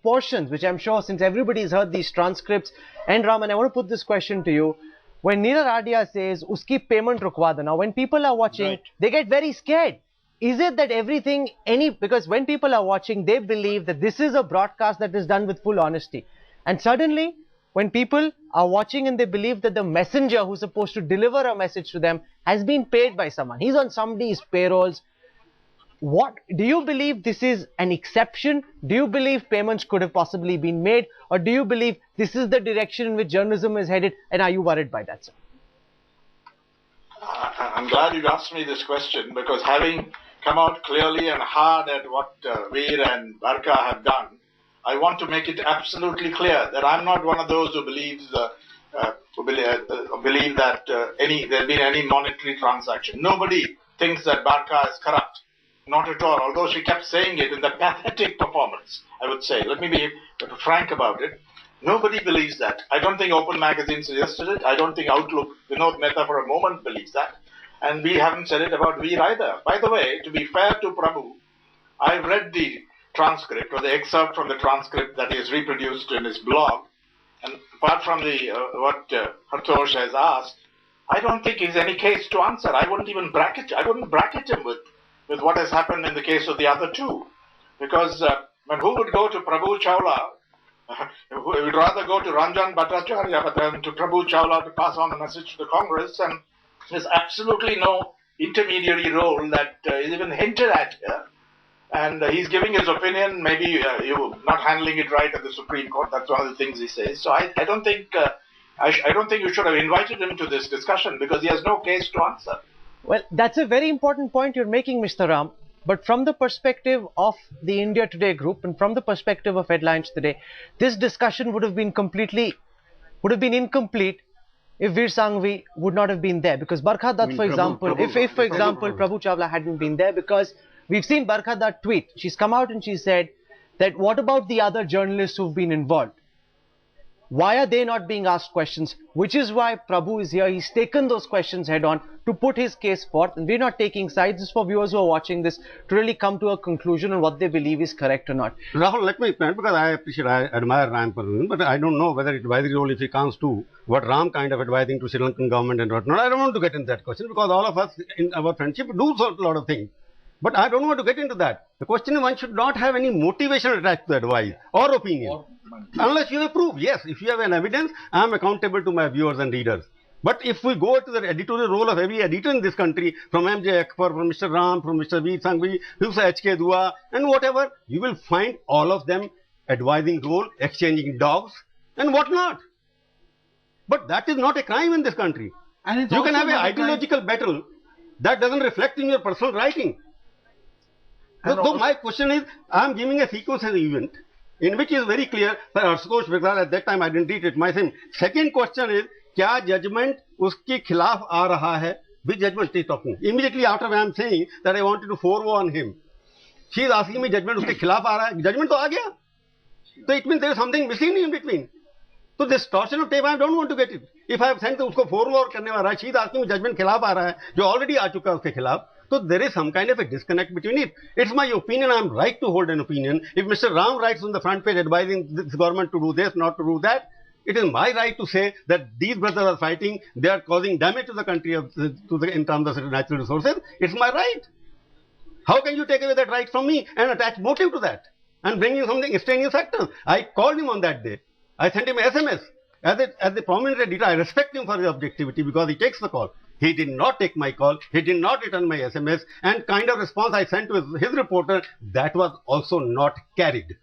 portions, which I'm sure since everybody's heard these transcripts, and Raman, I want to put this question to you. When Neera Radia says, uski payment rukwa do, now when people are watching, right, they get very scared. Is it that everything, because when people are watching, they believe that this is a broadcast that is done with full honesty. And suddenly, when people are watching and they believe that the messenger who's supposed to deliver a message to them has been paid by someone, he's on somebody's payrolls. What do you believe this is an exception? Do you believe payments could have possibly been made? Or do you believe this is the direction in which journalism is headed? And are you worried by that, sir? I'm glad you asked me this question, because having come out clearly and hard at what Veer and Barkha have done, I want to make it absolutely clear that I'm not one of those who believes believe that there's been any monetary transaction. Nobody thinks that Barkha is corrupt. Not at all, although she kept saying it in that pathetic performance, I would say. Let me be frank about it. Nobody believes that. I don't think Open Magazine suggested it. I don't think Outlook, Vinod Mehta for a moment believes that. And we haven't said it about Veer either. By the way, to be fair to Prabhu, I've read the transcript, or the excerpt from the transcript that is reproduced in his blog. And apart from what Hartosh has asked, I don't think he's any case to answer. I wouldn't bracket him with what has happened in the case of the other two. Because who would go to Prabhu Chawla? We would rather go to Ranjan Bhattacharya than to Prabhu Chawla to pass on a message to the Congress. And there's absolutely no intermediary role that is even hinted at here. And he's giving his opinion. Maybe you're not handling it right at the Supreme Court. That's one of the things he says. So I don't think you should have invited him to this discussion, because he has no case to answer. Well, that's a very important point you're making, Mr. Ram. But from the perspective of the India Today group and from the perspective of Headlines Today, this discussion would have been incomplete if Veer Sanghvi would not have been there. Because Barkha Dutt, for example, Prabhu Chawla hadn't been there, because we've seen Barkha Dutt tweet. She's come out and she said that what about the other journalists who've been involved? Why are they not being asked questions? Which is why Prabhu is here. He's taken those questions head on to put his case forth. And we're not taking sides. It's for viewers who are watching this to really come to a conclusion on what they believe is correct or not. Rahul, let me explain, because I admire Ram personally, but I don't know whether advisory role, if he comes to what Ram kind of advising to Sri Lankan government and whatnot. I don't want to get into that question, because all of us in our friendship do a lot of things. But I don't want to get into that. The question is, one should not have any motivation attached to advice or opinion. Unless you have proof. Yes, if you have an evidence, I am accountable to my viewers and readers. But if we go to the editorial role of every editor in this country, from MJ Akbar, from Mr. Ram, from Mr. Veer Sanghvi, Mr. H.K. Dua, and whatever, you will find all of them advising role, exchanging dogs, and whatnot. But that is not a crime in this country. And you can have an ideological battle that doesn't reflect in your personal writing. So my question is, I am giving a sequence of event in which is very clear that Hartosh, because at that time I didn't read it myself. Second question is, kya judgment uske khilaf aa raha hai? Which judgment is talking? Immediately after I am saying that I wanted to forewarn him, she is asking me judgment uske khilaf aa raha hai. Judgment to aa gaya. So it means there is something missing in between. So this torsion of tape, I don't want to get it. If I have sent to usko forewarn karne wala, she is asking me judgment khilaf aa raha hai, jo already aa chuka uske khilaf. So there is some kind of a disconnect between it. It's my opinion. I am right to hold an opinion. If Mr. Ram writes on the front page advising this government to do this, not to do that, it is my right to say that these brothers are fighting. They are causing damage to the country in terms of natural resources. It's my right. How can you take away that right from me and attach motive to that and bring in something extraneous factors? I called him on that day. I sent him an SMS. As a prominent editor, I respect him for his objectivity, because he takes the call. He did not take my call. He did not return my SMS. And kind of response I sent to his reporter, that was also not carried.